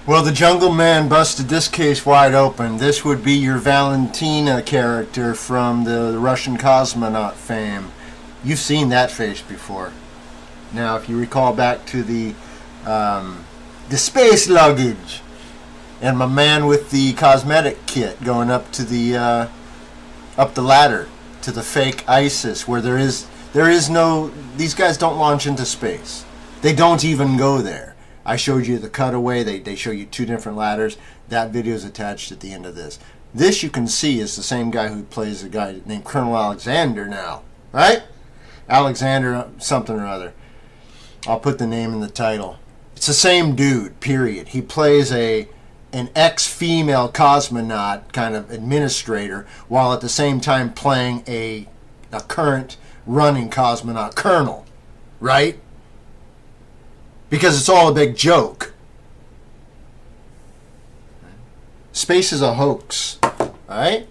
Well, the Jungle Man busted this case wide open. This would be your Valentina character from the Russian cosmonaut fame. You've seen that face before. Now, if you recall back to the space luggage and my man with the cosmetic kit going up to the up the ladder to the fake ISIS, where there is no. These guys don't launch into space. They don't even go there. I showed you the cutaway. They show you two different ladders. That video is attached at the end of this. This, you can see, is the same guy who plays a guy named Colonel Alexander now. Right? Alexander something or other. I'll put the name in the title. It's the same dude, period. He plays an ex-female cosmonaut kind of administrator, while at the same time playing a current running cosmonaut colonel. Right? Because it's all a big joke. Space is a hoax. Alright?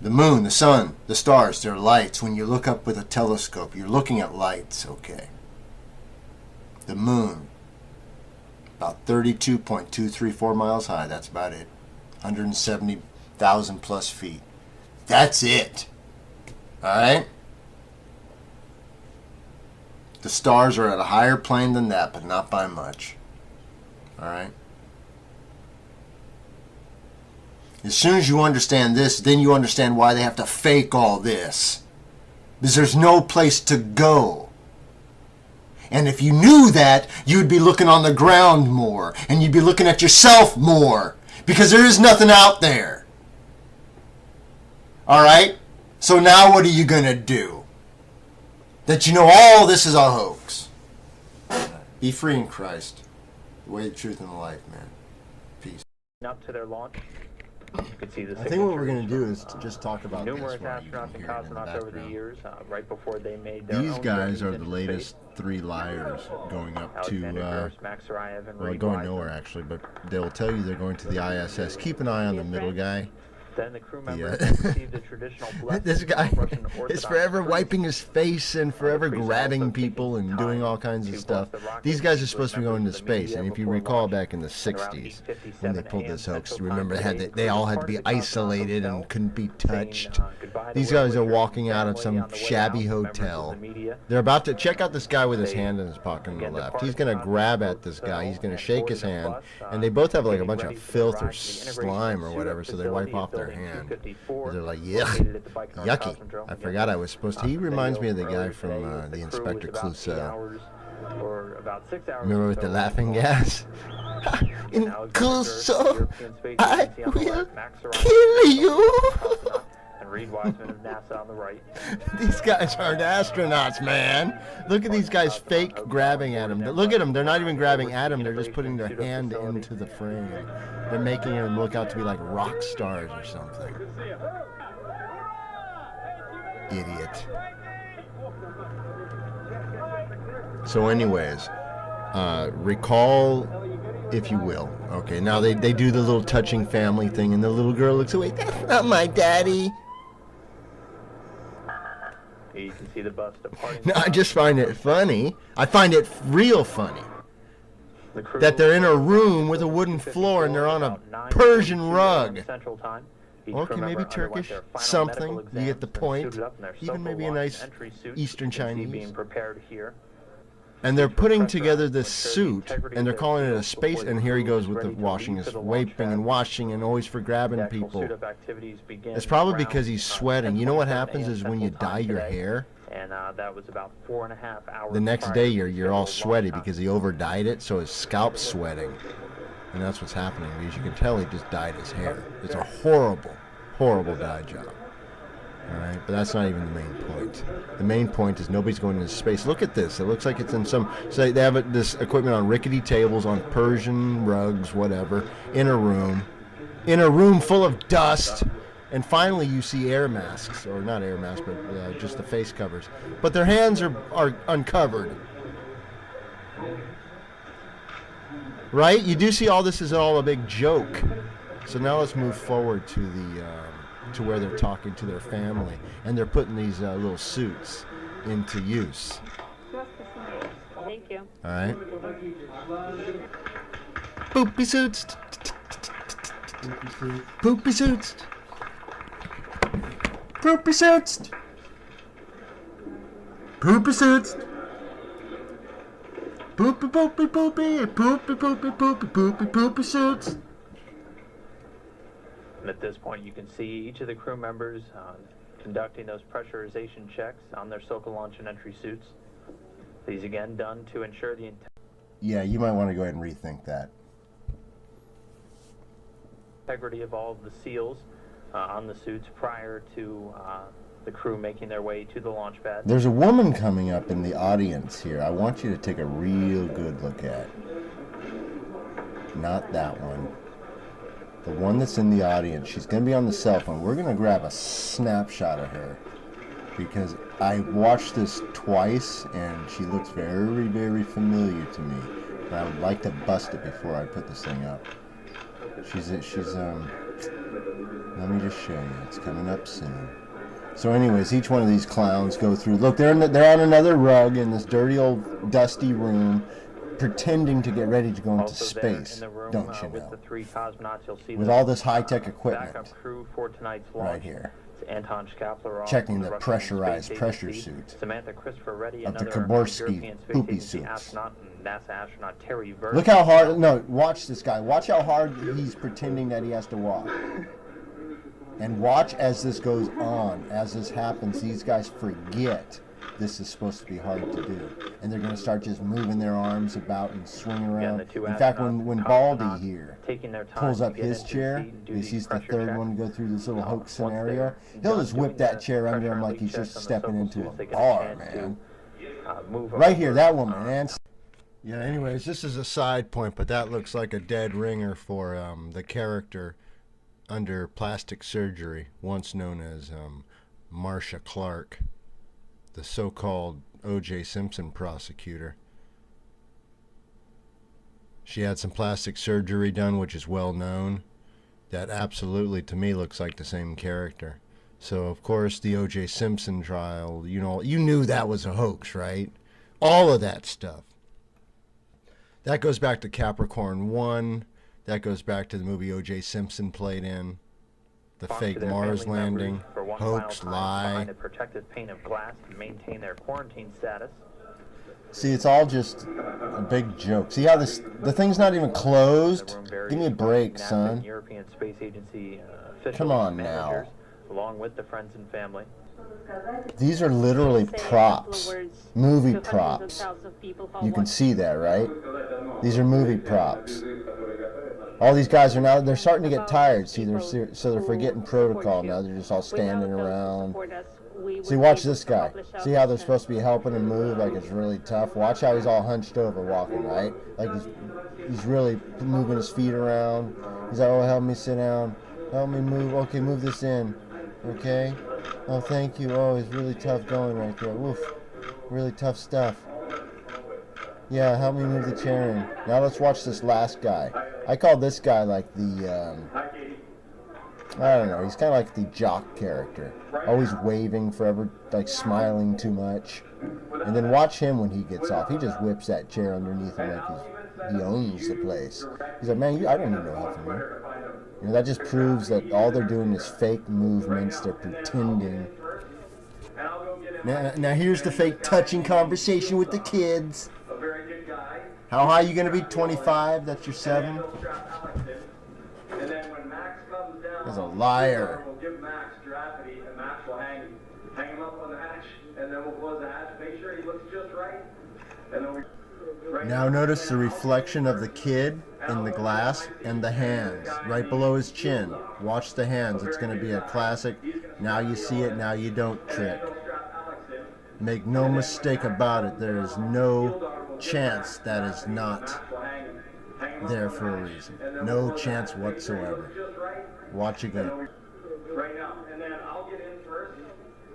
The moon, the sun, the stars, they're lights. When you look up with a telescope, you're looking at lights, okay? The moon, about 32.234 miles high. That's about it. 170,000 plus feet. That's it. Alright? The stars are at a higher plane than that, but not by much. Alright? As soon as you understand this, then you understand why they have to fake all this. Because there's no place to go. And if you knew that, you'd be looking on the ground more. And you'd be looking at yourself more. Because there is nothing out there. Alright? So now what are you going to do? That you know all this is a hoax. Be free in Christ. The way, the truth, and the life, man. Peace. Up to their launch. You can see the I think what we're going to do is to just talk about numerous this astronauts and cosmonauts over the years, right before they made their These own guys journeys are the into latest space. three liars going up Alexander to, Gross, Max Surayev, and well, Reed going Wiseman. nowhere actually, but they'll tell you they're going to the ISS. Keep an eye on the middle guy. Then the crew members Yeah. received the traditional blessing This guy of Russian is Orthodox forever priests. wiping his face and forever priests grabbing also people taking and doing time all kinds of to stuff. bless the rocket, These guys are with supposed to be going members into of the space, media and if you before recall launch. back in the And around 60s, when they 8:57 pulled this a.m. hoax, Central remember Time they today, all the had to be party house isolated hotel and couldn't be saying, touched. goodbye to These guys are well-wishers walking and out of family some on the way shabby out, members of hotel. the media. They're about to check out this guy with his They hand in his pocket on the again left. departed He's going to from grab the at this guy. He's going to and shake his boarded the hand. bus, And they both have like a getting bunch ready of for the filth or ride to the integration slime or and whatever, so they wipe facility off of their Building hand. 254, They're like, located at the yuck, Baikonur yucky. Cosmodrome. I Again, forgot I was supposed to. He the reminds video me of the guy earlier from today was the crew Inspector was about 8 Clouseau. hours, or about 6 hours Remember or with the so laughing on gas? In Alexander Clouseau, European Space I Agency on the will left, Max Surayev, kill you. cosmonaut, and Reed Wiseman of NASA on the right. These guys aren't astronauts, man. Look at these guys fake grabbing at him. Look at them. They're not even grabbing at him. They're just putting their hand into the frame. They're making them look out to be like rock stars or something. Idiot. So anyways, recall, if you will. Okay, now they do the little touching family thing, and the little girl looks away. That's not my daddy. Here you can see the bus departing. No, I just find it funny. I find it real funny The crew that they're in a room with a wooden floor and they're on a Persian rug. Central Time. Each Okay, crew maybe member underwent Turkish, their final something. medical You get the exams and point. suited up in their Even maybe a Soko nice Watch entry suits, Eastern which you can see Chinese. being prepared here. And they're putting Pressurized together to this ensure the suit, integrity and they're of their calling it a field space. before And the here he crew goes is with the ready to washing, leave his for the launch wiping pad. and washing, and always for grabbing The actual people. suit-up activities begin It's probably around, because he's sweating. You know what 10:27 happens a.m. is when you Central dye Time your today. hair, And that was about 4.5 hours. the next prior day to you're the all scheduled sweaty launch time. because he overdyed it, so his scalp's sweating. And that's what's happening. As you can tell, he just dyed his hair. It's a horrible, horrible dye job. Alright, but that's not even the main point. The main point is nobody's going into space. Look at this. It looks like it's in some... So they have this equipment on rickety tables, on Persian rugs, whatever, in a room. In a room full of dust. And finally you see air masks. Or not air masks, but just the face covers. But their hands are uncovered. Right? You do see all this is all a big joke. So now let's move forward to the... to where they're talking to their family, and they're putting these little suits into use. Thank you. you. All right. Poopy suits. Poopy suits. Poopy suits. Poopy suits. Poopy poopy poopy poopy poopy poopy poopy poopy suits. And at this point, you can see each of the crew members conducting those pressurization checks on their SOCA launch and entry suits. These again done to ensure the Yeah, you might want to go ahead and rethink that. integrity of all of the seals on the suits prior to the crew making their way to the launch pad. There's a woman coming up in the audience here. I want you to take a real good look at. Not that one. The one that's in the audience. She's going to be on the cell phone. We're going to grab a snapshot of her because I watched this twice and she looks very, very familiar to me. And I would like to bust it before I put this thing up. She's let me just show you. It's coming up soon. So anyways, each one of these clowns go through. Look, they're on another rug in this dirty old dusty room, pretending to get ready to go into space. Room, don't you with know? the 3 cosmonauts, you'll see with all this high-tech equipment. Backup crew for tonight's launch. Right here. It's Anton Shkaplerov, checking the Russian pressurized Space pressure Agency, suit Samantha Christopher Reddy, of the another Kaborsky European Space poopy Agency suits. astronaut, and NASA astronaut Tereshkova. Look how hard. No, watch this guy. Watch how hard he's pretending that he has to walk. And watch as this goes on. As this happens, these guys forget this is supposed to be hard to do. And they're going to start just moving their arms about and swing around. In fact, when Baldy here pulls up his chair, he sees the third one go through this little hoax scenario, he'll just whip that chair under him like he's just stepping into a bar, man. Right here, that woman, man. Yeah, anyways, this is a side point, but that looks like a dead ringer for the character under plastic surgery, once known as Marcia Clark, the so-called O.J. Simpson prosecutor. She had some plastic surgery done, which is well known. That absolutely, to me, looks like the same character. So, of course, the O.J. Simpson trial, you know, you knew that was a hoax, right? All of that stuff. That goes back to Capricorn 1. That goes back to the movie O.J. Simpson played in. The fake Mars landing, hoax, lie. Behind a protective pane of glass to maintain their quarantine status. See, it's all just a big joke. See how the thing's not even closed? Give me a break, son. European Space Agency officials, come on managers, now. Along with the friends and family. These are literally props, movie props. You can see that, right? These are movie props. All these guys are now, they're starting to get tired. See, so they're forgetting protocol now. They're just all standing around. See, watch this guy. See how they're supposed to be helping him move like it's really tough? Watch how he's all hunched over walking, right? Like he's really moving his feet around. He's like, oh, help me sit down. Help me move. Okay, move this in. Okay? Oh, thank you. Oh, it's really tough going right there. Woof. Really tough stuff. Yeah, help me move the chair in. Now let's watch this last guy. I call this guy like the, I don't know, he's kind of like the jock character. Always waving forever, like smiling too much. And then watch him when he gets off. He just whips that chair underneath him like he owns the place. He's like, man, I don't need no help from you. You know, that just proves that all they're doing is fake movements. They're pretending. Now here's the fake touching conversation with the kids. How high are you going to be? 25? That's your 7? That's a liar. We'll give Max gravity, and Max will hang him up on the hatch, and then we'll close the hatch, make sure he looks just right, and then now notice the reflection of the kid in the glass and the hands right below his chin. Watch the hands. It's going to be a classic now you see it, now you don't trick. Make no mistake about it. There is no chance that is not there for a reason. No chance whatsoever. Watch it go. Right now, and then I'll get in first,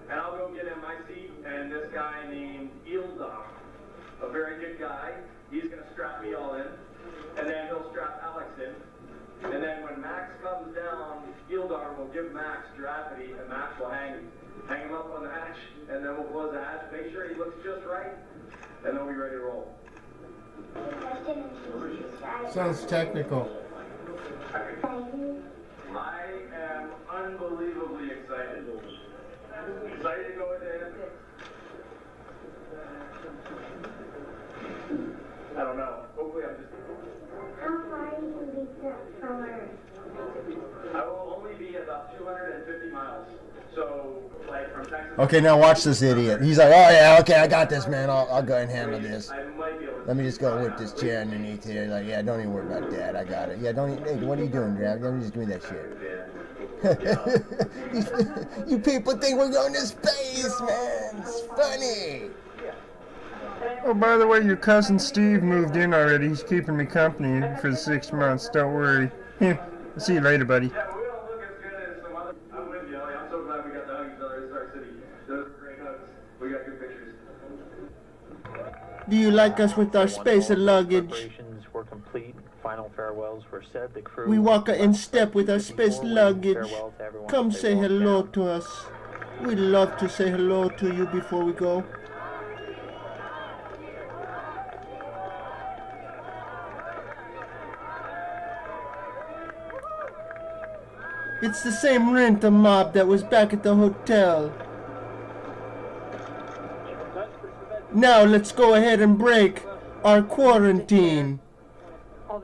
and I'll go get in my seat, and this guy named Ildar, a very good guy, he's going to strap me all in, and then he'll strap Alex in, and then when Max comes down, Ildar will give Max gravity, and Max will hang him up on the hatch, and then we'll close the hatch, make sure he looks just right, and then we'll be ready to roll. Sounds technical. I am unbelievably excited. Excited to go with it. I don't know. Hopefully I'm just... How far you can be from Earth? I will only be about 250 miles. So, like from Texas... Okay, now watch this idiot. He's like, oh yeah, okay, I got this, man. I'll go ahead and handle this. I might be able to... Let me just go whip this chair underneath here. Like, yeah, don't even worry about that. I got it. Yeah, don't even, hey, what are you doing, Grab? Let me just give me that shit. You people think we're going to space, man. It's funny. Oh, by the way, your cousin Steve moved in already. He's keeping me company for the 6 months. Don't worry. See you later, buddy. Yeah, we don't look as good as some other... I'm with you. I'm so glad we got to hug each other in Star City. Those were great hugs. We got good pictures. Do you like us with our space and luggage? Preparations were complete. Final farewells were said. The crew We walk in step with our space luggage. Farewell to everyone Come as they say walk hello down. to us. We'd love to say hello to you before we go. It's the same renter mob that was back at the hotel. Now let's go ahead and break our quarantine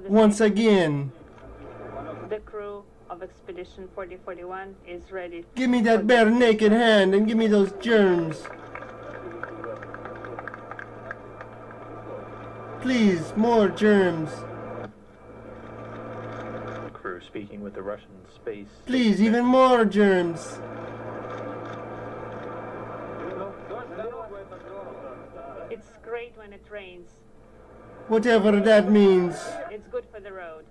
once again. The crew of Expedition 4041 is ready. Give me that bare naked hand and give me those germs. Please, more germs. Crew speaking with the Russian space. Please, even more germs. It's great when it rains. Whatever that means. It's good for the road.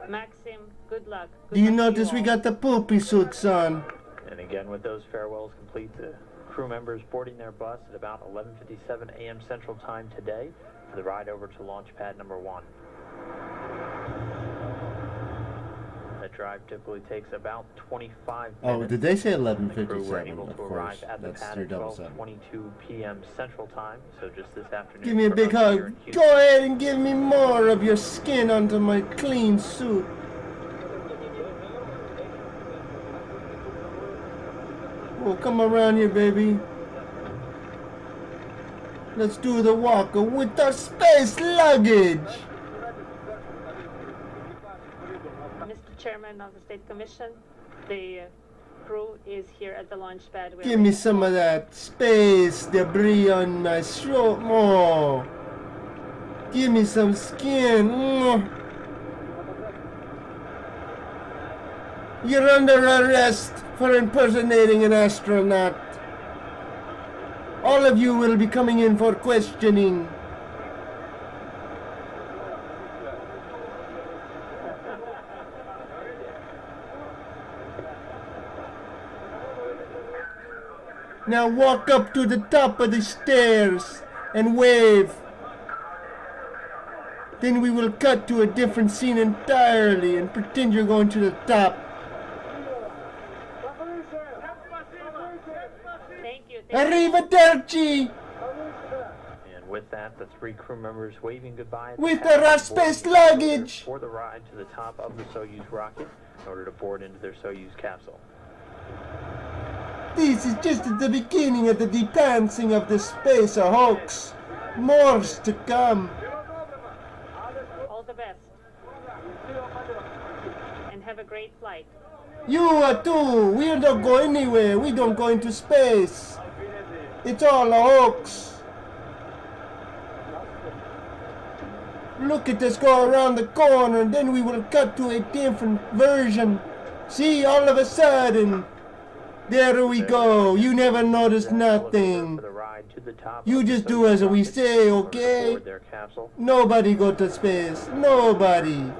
Maxim, good luck. Do you notice we got the poopy suits on? And again, with those farewells complete, the crew members boarding their bus at about 11:57 a.m. Central Time today for the ride over to launch pad number 1. That drive typically takes about 25 minutes. Oh, did they say The crew were 11:57? able Of to course, arrive at the that's pad your at double seven. 12:22 p.m. Central Time, so just this afternoon. Give me a for big us here hug. in Houston. Go ahead and give me more of your skin onto my clean suit. Oh, come around here, baby. Let's do the walker with our space luggage. Mr. Chairman of the State Commission, the crew is here at the launch pad. We're Give me ready. some of that space debris on my throat more. Give me some skin. You're under arrest for impersonating an astronaut. All of you will be coming in for questioning. Now walk up to the top of the stairs and wave. Then we will cut to a different scene entirely and pretend you're going to the top. Thank you. Arrivederci! And with that, the 3 crew members waving goodbye at the With pad their and space boarding luggage! for the ride to the top of the Soyuz rocket in order to board into their Soyuz capsule. This is just at the beginning of the depancing of the space hoax. More's to come. All the best. And have a great flight. You are too. We don't go anywhere. We don't go into space. It's all a hoax. Look at us go around the corner, and then we will cut to a different version. See, all of a sudden, there we go. You never noticed nothing. For the ride to the top You of the just Soyuz do as we rocket say, in order to okay? board their capsule. Nobody go to space. Nobody.